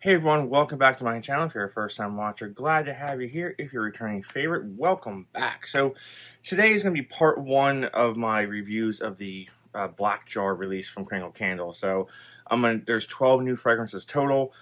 Hey everyone, welcome back to my channel. If you're a first time watcher, glad to have you here. If you're a returning favorite, welcome back. So today is going to be part one of my reviews of the black jar release from Kringle Candle. So there's 12 new fragrances total.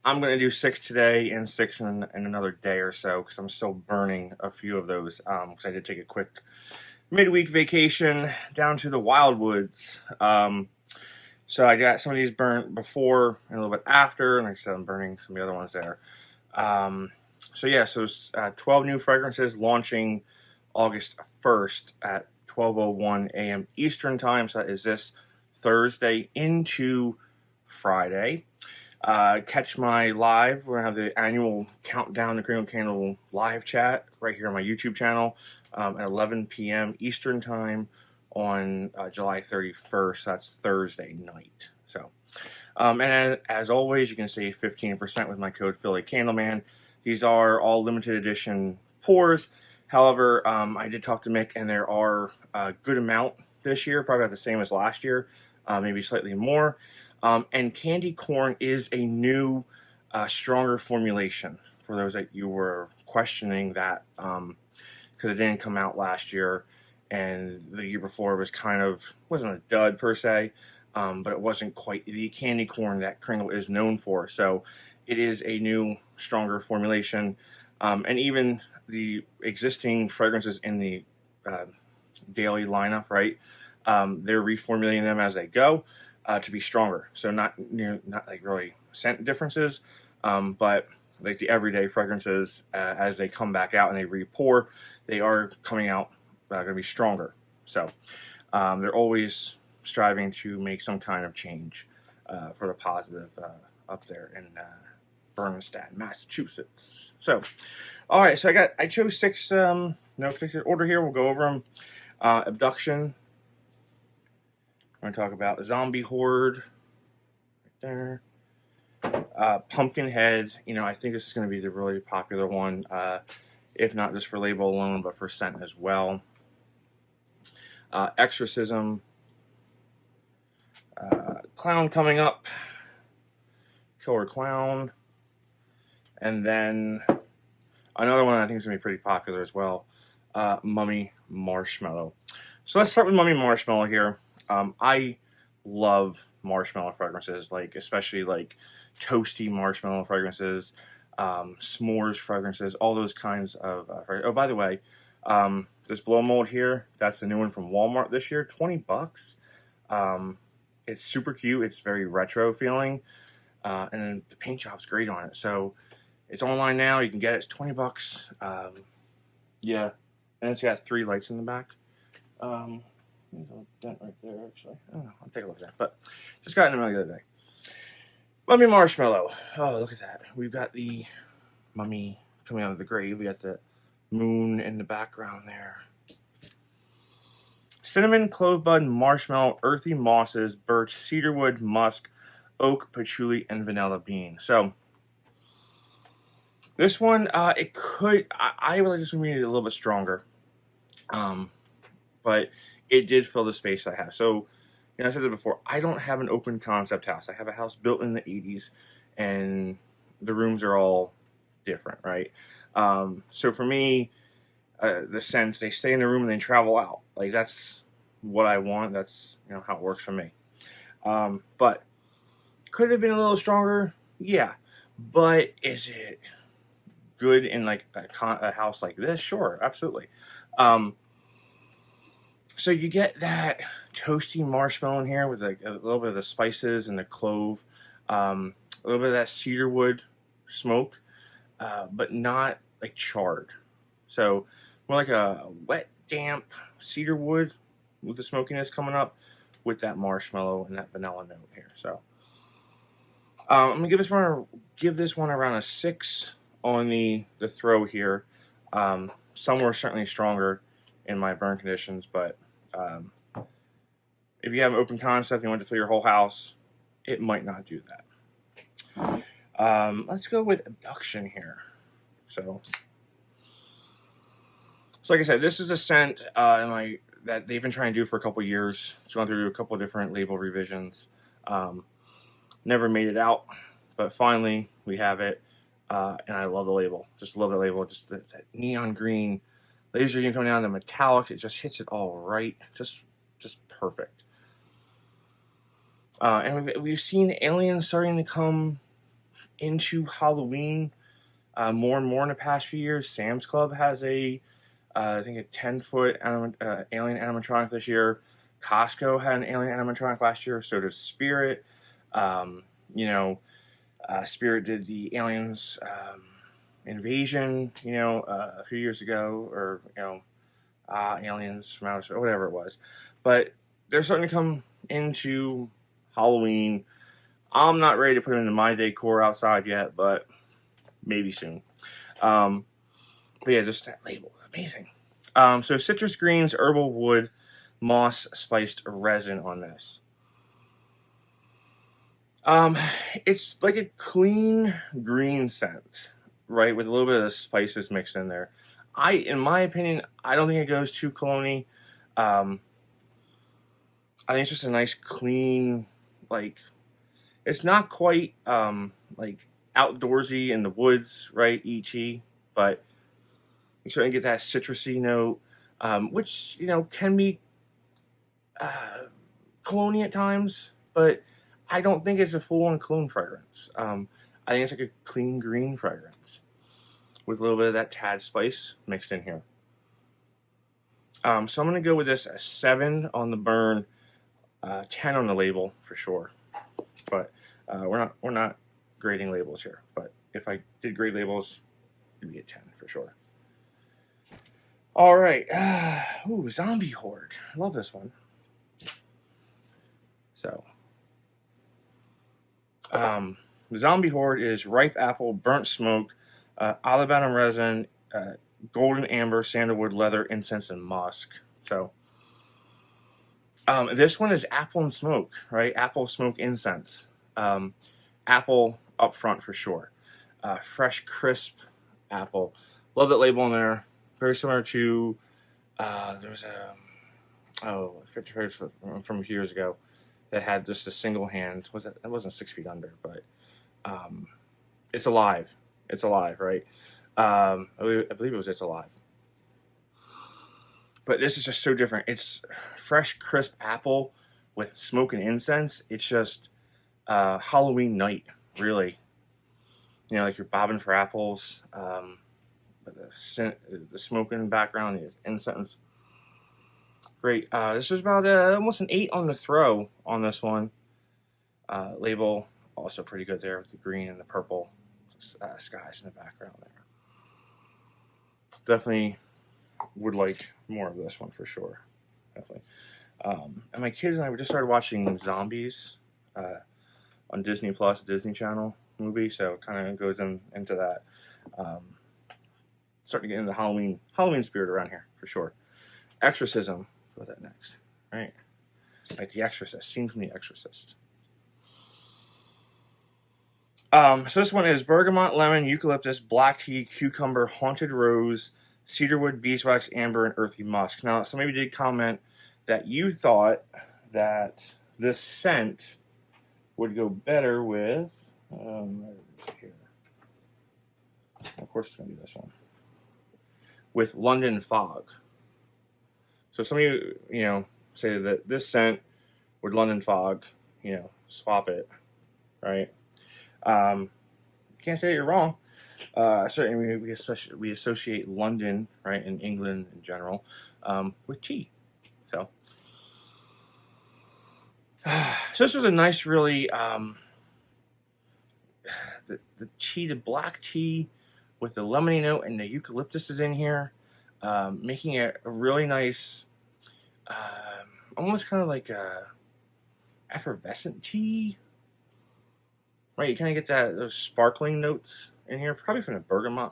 I'm going to do 6 today and 6 in another day or so because I'm still burning a few of those because I did take a quick midweek vacation down to the Wildwoods. So I got some of these burnt before and a little bit after, and like I said, I'm burning some of the other ones there. So 12 new fragrances launching August 1st at 12:01 a.m. Eastern Time. So that is this Thursday into Friday. Catch my live. We're going to have the annual Countdown to Kringle Candle live chat right here on my YouTube channel at 11 p.m. Eastern Time on July 31st. That's Thursday night. So, and as always, you can save 15% with my code phillycandleman. These are all limited edition pours. However, I did talk to Mick, and there are a good amount this year, probably about the same as last year, maybe slightly more. And candy corn is a new, stronger formulation for those that you were questioning that because it didn't come out last year. And the year before was wasn't a dud per se, but it wasn't quite the candy corn that Kringle is known for. So it is a new, stronger formulation. And even the existing fragrances in the daily lineup, right? They're reformulating them as they go to be stronger. So not like really scent differences, but like the everyday fragrances as they come back out and they re-pour, they are coming out going to be stronger. So they're always striving to make some kind of change for the positive up there in Bernstein, Massachusetts. So, all right. So I chose 6, no particular order here. We'll go over them. Abduction. I'm going to talk about Zombie Horde. Right there. Pumpkinhead. I think this is going to be the really popular one. If not just for label alone, but for scent as well. Exorcism, Clown coming up, Killer Clown, and then another one I think is going to be pretty popular as well, Mummy Marshmallow. So let's start with Mummy Marshmallow here. I love marshmallow fragrances, especially toasty marshmallow fragrances, s'mores fragrances, all those kinds of fragrances. Oh, by the way, this blow mold here, that's the new one from Walmart this year, 20 bucks. It's super cute. It's very retro feeling. And the paint job's great on it. So it's online now. You can get it. It's 20 bucks. Yeah. And it's got 3 lights in the back. There's a dent right there, actually. I don't know. I'll take a look at that. But just got in the mail the other day. Mummy Marshmallow. Oh, look at that. We've got the mummy coming out of the grave. We got the moon in the background there. Cinnamon, clove bud, marshmallow, earthy mosses, birch, cedarwood, musk, oak, patchouli, and vanilla bean. So this one, it could. I would like this one to be a little bit stronger, but it did fill the space I have. So I said it before. I don't have an open concept house. I have a house built in the 80s, and the rooms are all different, right? So for me, the scents, they stay in the room and they travel out. That's what I want. That's how it works for me. But could it have been a little stronger? Yeah. But is it good in a house like this? Sure, absolutely. So you get that toasty marshmallow in here with a little bit of the spices and the clove, a little bit of that cedarwood smoke, but not charred. So more like a wet, damp cedarwood with the smokiness coming up with that marshmallow and that vanilla note here. So I'm gonna give this one around a 6 on the throw here. Some were certainly stronger in my burn conditions, but if you have an open concept and you want to fill your whole house, it might not do that. Let's go with Abduction here. So like I said, this is a scent that they've been trying to do for a couple years. It's gone through a couple different label revisions. Never made it out, but finally we have it, and I love the label. Just love the label. Just that neon green laser unit coming down, the metallics. It just hits it all right. Just perfect. And we've seen aliens starting to come into Halloween more and more in the past few years. Sam's Club has I think a 10-foot alien animatronic this year. Costco had an alien animatronic last year. So does Spirit. Spirit did the aliens invasion, a few years ago, or aliens from outer space, whatever it was. But they're starting to come into Halloween. I'm not ready to put them into my decor outside yet, but maybe soon. But yeah, just that label, amazing. So citrus greens, herbal wood, moss spiced resin on this. It's like a clean green scent, right, with a little bit of spices mixed in there. In my opinion, I don't think it goes too cologne-y. I think it's just a nice clean, like, it's not quite like outdoorsy in the woods, right, ET, but you certainly get that citrusy note, which can be cologne at times, but I don't think it's a full-on cologne fragrance. I think it's like a clean green fragrance with a little bit of that tad spice mixed in here. So I'm going to go with this a 7 on the burn, 10 on the label for sure. But we're not grading labels here. But if I did grade labels, it'd be a 10 for sure. All right. Ooh, Zombie Horde. I love this one. So, Zombie Horde is ripe apple, burnt smoke, olive resin, golden amber, sandalwood, leather, incense, and musk. So, this one is apple and smoke, right? Apple, smoke, incense. Apple up front for sure. Fresh, crisp apple. Love that label in there. Very similar to, there's from years ago that had just a single hand. That wasn't 6 feet under, but it's alive. It's alive, right? I believe it was It's Alive. But this is just so different. It's fresh, crisp apple with smoke and incense. It's just Halloween night, really. Like you're bobbing for apples. But the smoke in the background, the incense. Great. This was about almost an 8 on the throw on this one. Label also pretty good there with the green and the purple skies in the background there. Definitely would like more of this one for sure. Definitely. And my kids and I just started watching Zombies on Disney Plus, Disney Channel movie, so it kind of goes into that. Starting to get into the Halloween spirit around here for sure. Exorcism. What's that next? Right. Like The Exorcist. Scene from The Exorcist. So this one is bergamot, lemon, eucalyptus, black tea, cucumber, haunted rose, cedarwood, beeswax, amber, and earthy musk. Now, some of you did comment that you thought that this scent would go better with, here. Of course it's going to be this one. With London Fog. So some of you, say that this scent with London Fog, swap it, right? Can't say you're wrong. Certainly we associate London, right, in England in general, with tea. So this was a nice, really, the tea, the black tea with the lemony note and the eucalyptus is in here, making it a really nice, almost kind of like a effervescent tea. Right, you kind of get those sparkling notes in here, probably from the bergamot.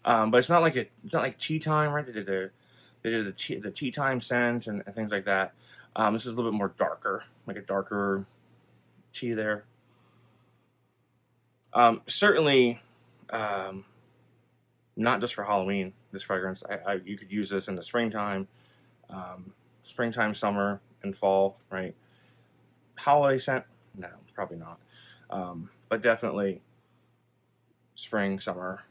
But it's not like tea time, right? They did the tea time scent and things like that. This is a little bit more darker, like a darker tea there. Certainly, not just for Halloween. This fragrance, you could use this in the springtime, summer, and fall, right? Holiday scent, No, probably not. But definitely spring, summer,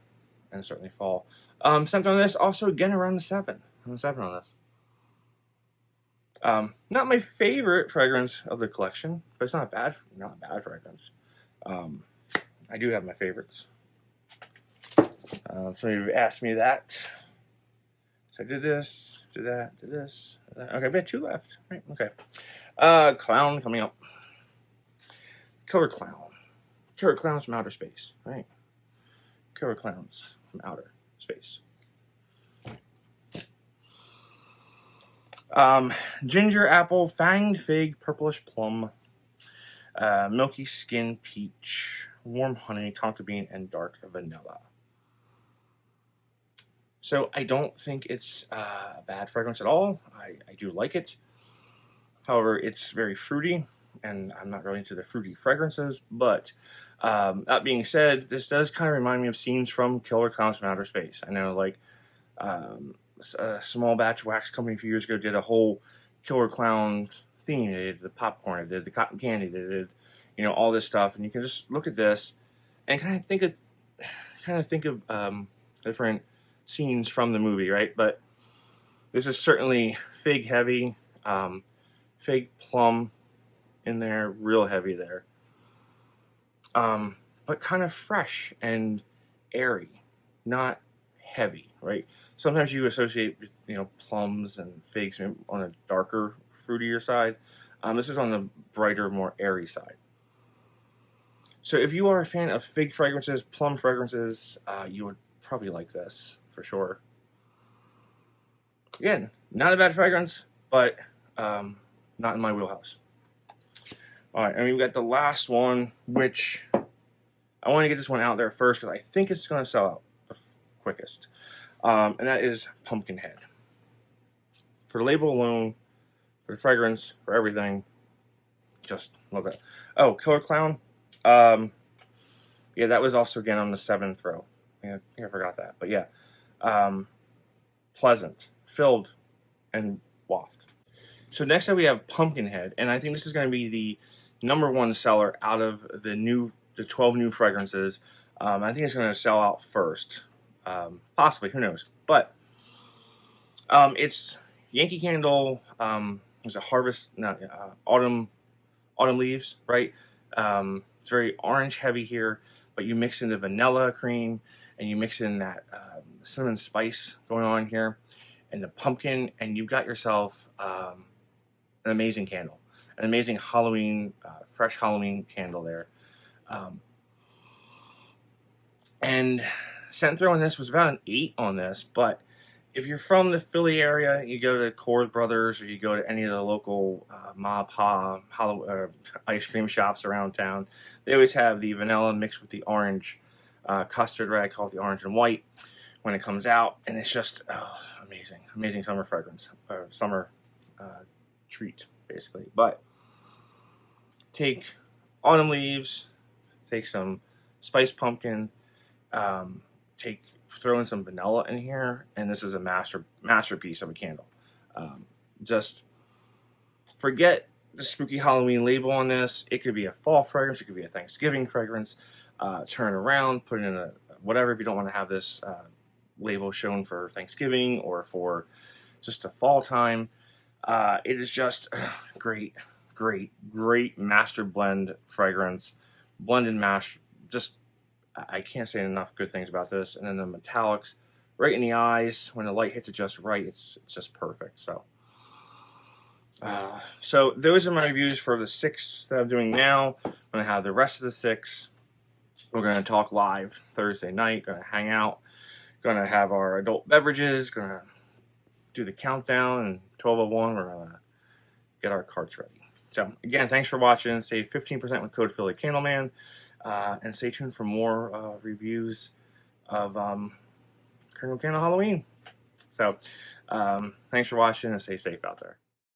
and certainly fall. Scent on this also again around the 7. On the 7 on this. Not my favorite fragrance of the collection, but it's not a bad fragrance. I do have my favorites. So you've asked me that. So I did this, did that, did this, did that. Okay, we have 2 left. Right, okay. Clown coming up. Killer Clown. Killer Clowns from outer space, right? Killer Clowns from outer space. Ginger apple, fanged fig, purplish plum, milky skin peach, warm honey, tonka bean, and dark vanilla. So I don't think it's a bad fragrance at all. I do like it. However, it's very fruity, and I'm not really into the fruity fragrances. But that being said, this does kind of remind me of scenes from Killer Clowns from Outer Space. I know, like, a small batch wax company a few years ago did a whole Killer Clown theme. They did the popcorn, they did the cotton candy, they did, you know, all this stuff. And you can just look at this and kind of think of different scenes from the movie, right? But this is certainly fig heavy, fig plum in there, real heavy there, but kind of fresh and airy, not heavy, right? Sometimes you associate, you know, plums and figs on a darker, fruitier side. This is on the brighter, more airy side. So if you are a fan of fig fragrances, plum fragrances, you would probably like this for sure. Again, not a bad fragrance, but not in my wheelhouse. All right, and we've got the last one, which I want to get this one out there first because I think it's going to sell out the quickest. And that is Pumpkinhead. For the label alone, for the fragrance, for everything, just love it. Oh, Killer Clown. Yeah, that was also again on the 7th row. I think I forgot that, but yeah. Pleasant, filled, and waft. So next up we have Pumpkinhead, and I think this is going to be the #1 seller out of the 12 new fragrances. I think it's going to sell out first. Possibly, who knows? But it's Yankee Candle. It's a autumn leaves, right? It's very orange heavy here, but you mix in the vanilla cream and you mix in that cinnamon spice going on here, and the pumpkin, and you've got yourself an amazing candle, an amazing Halloween, fresh Halloween candle there. And scent throw on this was about an 8 on this, but if you're from the Philly area, you go to Coors Brothers or you go to any of the local Ma Pa ice cream shops around town, they always have the vanilla mixed with the orange custard, right? I call it the orange and white when it comes out, and it's just amazing summer fragrance, summer treat basically. But take autumn leaves, take some spiced pumpkin, throw in some vanilla in here, and this is a masterpiece of a candle. Just forget the spooky Halloween label on this. It could be a fall fragrance, it could be a Thanksgiving fragrance. Turn around, put it in a whatever if you don't want to have this label shown for Thanksgiving or for just a fall time. It is just great master blend fragrance, blend and mash. Just I can't say enough good things about this. And then the metallics right in the eyes when the light hits it just right. It's just perfect. So those are my reviews for the 6 that I'm doing now. I'm gonna have the rest of the 6. We're gonna talk live Thursday night. Gonna hang out. Gonna have our adult beverages. Gonna do the countdown, and 12:01 we're gonna get our carts ready. So again, thanks for watching. Save 15% with code phillycandleman. And stay tuned for more reviews of Kringle Candle Halloween. So, thanks for watching and stay safe out there.